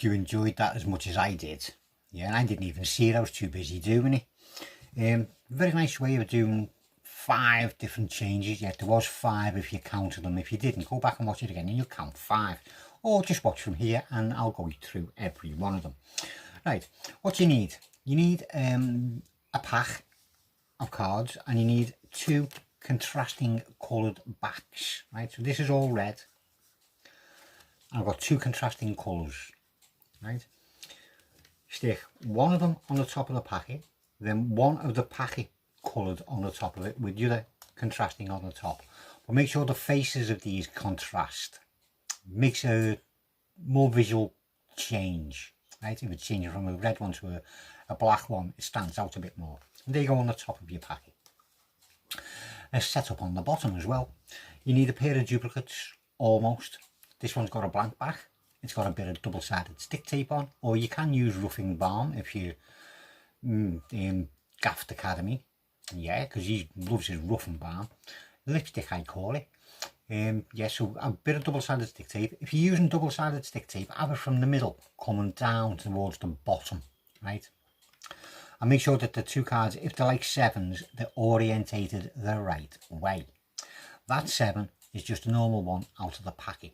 hope you enjoyed that as much as I did. Yeah, and I didn't even see it, I was too busy doing it. Very nice way of doing 5 different changes. Yeah, there was 5 if you counted them. If you didn't, go back and watch it again and you'll count 5. Or just watch from here and I'll go through every one of them. Right, what you need? You need a pack of cards and you need 2 contrasting coloured backs. Right, so this is all red. I've got 2 contrasting colours. Right, stick one of them on the top of the packet, then one of the packet coloured on the top of it with the other contrasting on the top. But make sure the faces of these contrast. Makes a more visual change. Right, if it's changing from a red one to a black one, it stands out a bit more. And there you go on the top of your packet. A setup on the bottom as well. You need a pair of duplicates, almost. This one's got a blank back. It's got a bit of double-sided stick tape on, or you can use roughing balm if you in Gaffed Academy. Yeah, because he loves his roughing balm. Lipstick, I call it. Yeah, so a bit of double-sided stick tape. If you're using double-sided stick tape, have it from the middle, coming down towards the bottom, right? And make sure that the 2 cards, if they're like 7s, they're orientated the right way. That 7 is just a normal one out of the packet.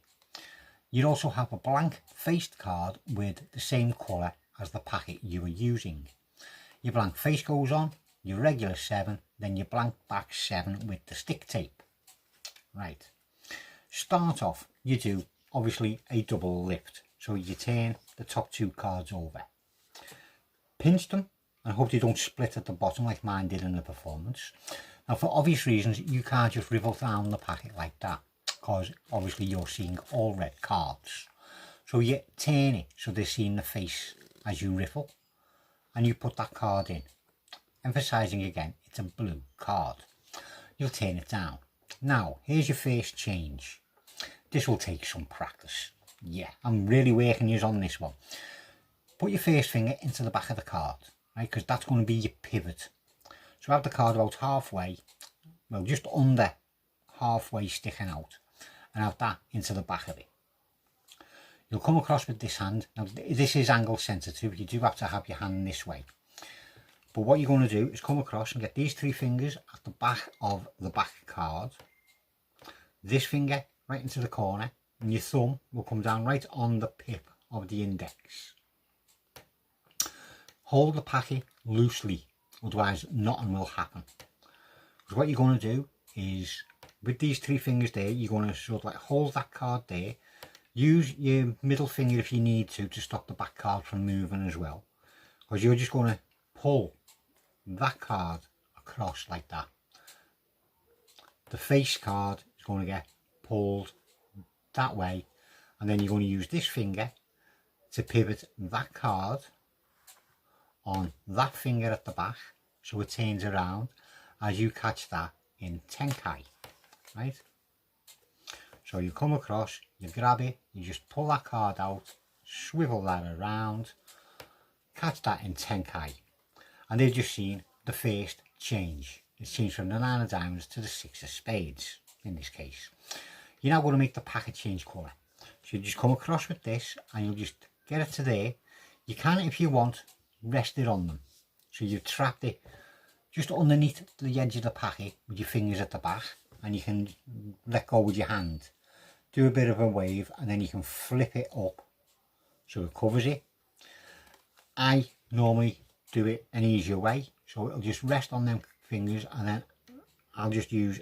You'd also have a blank faced card with the same colour as the packet you were using. Your blank face goes on, your regular 7, then your blank back 7 with the stick tape. Right. Start off, you do obviously a double lift. So you turn the top 2 cards over. Pinch them and hope they don't split at the bottom like mine did in the performance. Now for obvious reasons you can't just rivel down the packet like that, because obviously you're seeing all red cards. So you turn it so they're seeing the face as you riffle, and you put that card in. Emphasising again, it's a blue card. You'll turn it down. Now, here's your first change. This will take some practice. Yeah, I'm really working you on this one. Put your first finger into the back of the card, right? Because that's going to be your pivot. So have the card about halfway, well, just under halfway sticking out, and have that into the back of it. You'll come across with this hand. Now, this is angle sensitive. You do have to have your hand this way. But what you're going to do is come across and get these 3 fingers at the back of the back card. This finger right into the corner, and your thumb will come down right on the pip of the index. Hold the packet loosely, otherwise nothing will happen. Because what you're going to do is, with these 3 fingers there, you're going to sort of like hold that card there. Use your middle finger if you need to stop the back card from moving as well. Because you're just going to pull that card across like that. The face card is going to get pulled that way, and then you're going to use this finger to pivot that card on that finger at the back, so it turns around as you catch that in tenkai, right? So you come across, you grab it, you just pull that card out, swivel that around, catch that in tenkai, and they've just seen the first change. It's changed from the 9 of diamonds to the 6 of spades in this case. You're now going to make the packet change colour. So you just come across with this and you'll just get it to there. You can, if you want, rest it on them. So you've trapped it just underneath the edge of the packet with your fingers at the back, and you can let go with your hand. Do a bit of a wave and then you can flip it up so it covers it. I normally do it an easier way, so it'll just rest on them fingers, and then I'll just use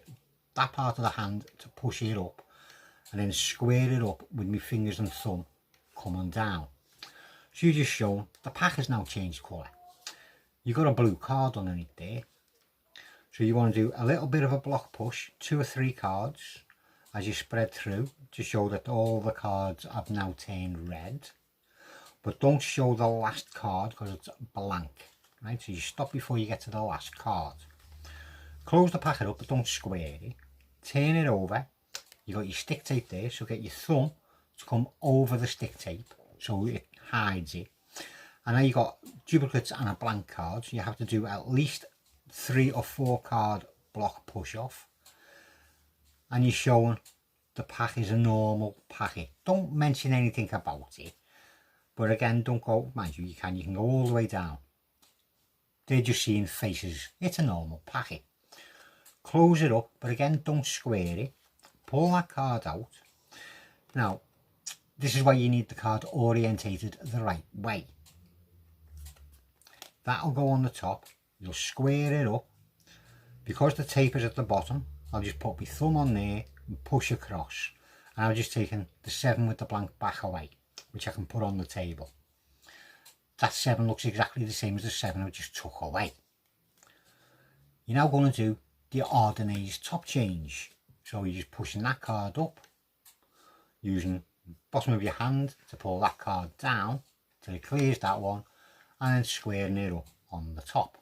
that part of the hand to push it up and then square it up with my fingers and thumb coming down. So you just shown the pack has now changed colour. You've got a blue card underneath there, so you want to do a little bit of a block push, 2 or 3 cards as you spread through to show that all the cards have now turned red. But don't show the last card because it's blank, right? So you stop before you get to the last card. Close the packet up, but don't square it. Turn it over. You got your stick tape there, so get your thumb to come over the stick tape so it hides it. And now you got duplicates and a blank card, so you have to do at least 3 or 4 card block push off. And you're showing the pack is a normal packet. Don't mention anything about it. But again, don't go, mind you, you can go all the way down. They're just seeing faces. It's a normal packet. Close it up, but again, don't square it. Pull that card out. Now, this is why you need the card orientated the right way. That'll go on the top. You'll square it up. Because the tape is at the bottom, I'll just put my thumb on there and push across. And I've just taken the 7 with the blank back away, which I can put on the table. That 7 looks exactly the same as the 7 I just took away. You're now going to do the Ordinary's top change. So you're just pushing that card up, using the bottom of your hand to pull that card down till it clears that one, and then squaring it up on the top.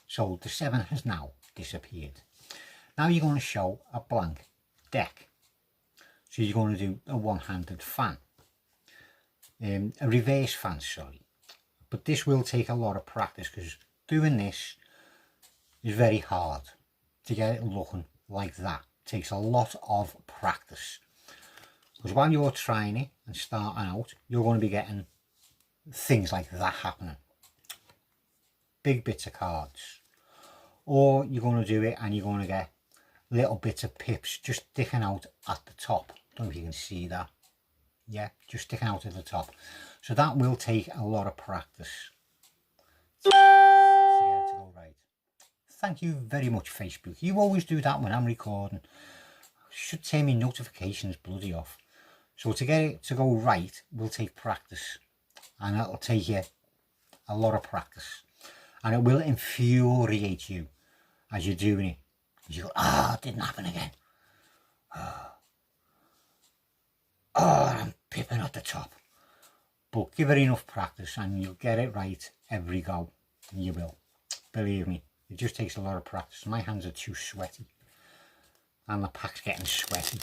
So the 7 has now disappeared. Now you're going to show a blank deck. So you're going to do a one-handed fan, a reverse fan, sorry. But this will take a lot of practice, because doing this is very hard. To get it looking like that takes a lot of practice. Because while you're trying it and starting out, you're going to be getting things like that happening. Big bits of cards. Or you're going to do it and you're going to get little bits of pips just sticking out at the top. Don't know if you can see that. Yeah, just sticking out at the top. So that will take a lot of practice to get it to go right. Thank you very much, Facebook. You always do that when I'm recording. I should turn my notifications bloody off. So to get it to go right will take practice. And it'll take you a lot of practice. And it will infuriate you as you're doing it. You go, it didn't happen again. I'm pipping at the top. But give it enough practice and you'll get it right every go. You will. Believe me, it just takes a lot of practice. My hands are too sweaty. And the pack's getting sweaty.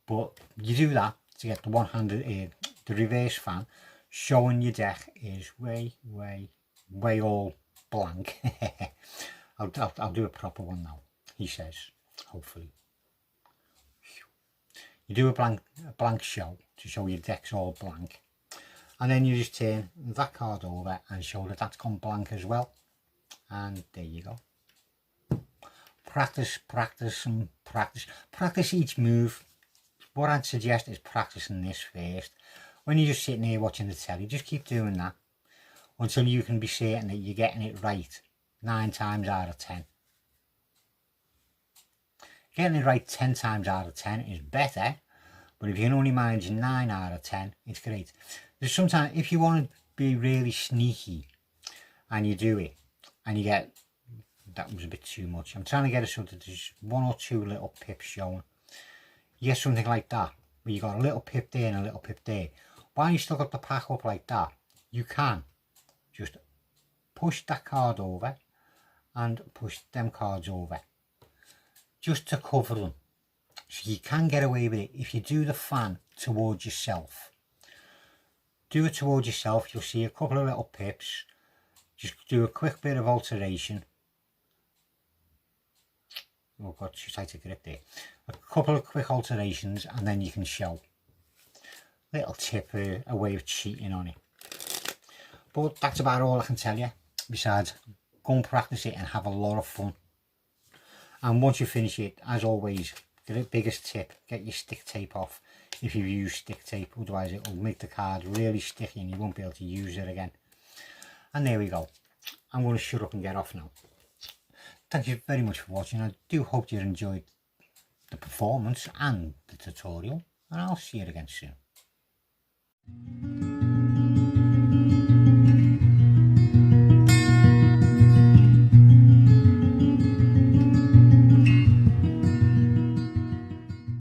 But you do that to get the one-handed, the reverse fan, showing your deck is way all blank. I'll do a proper one now, he says, hopefully. You do a blank show to show your deck's all blank, and then you just turn that card over and show that that's gone blank as well, and there you go. Practice and practice each move. What I'd suggest is practicing this first. When you're just sitting here watching the telly, just keep doing that until you can be certain that you're getting it right 9 times out of 10. Getting it right 10 times out of 10 is better, but if you can only manage 9 out of 10, it's great. There's sometimes, if you want to be really sneaky and you do it and you get, that was a bit too much. I'm trying to get it so that there's 1 or 2 little pips showing. You get something like that, where you got a little pip there and a little pip there. While you still got the pack up like that, you can just push that card over and push them cards over, just to cover them. So you can get away with it if you do the fan towards yourself. Do it towards yourself, you'll see a couple of little pips. Just do a quick bit of alteration. Oh God, too tight to grip there. A couple of quick alterations and then you can show. Little tip, a way of cheating on it. But that's about all I can tell you. Besides, go and practice it and have a lot of fun. And once you finish it, as always, the biggest tip, get your stick tape off if you use stick tape. Otherwise it will make the card really sticky and you won't be able to use it again. And there we go. I'm going to shut up and get off now. Thank you very much for watching. I do hope you enjoyed the performance and the tutorial. And I'll see you again soon.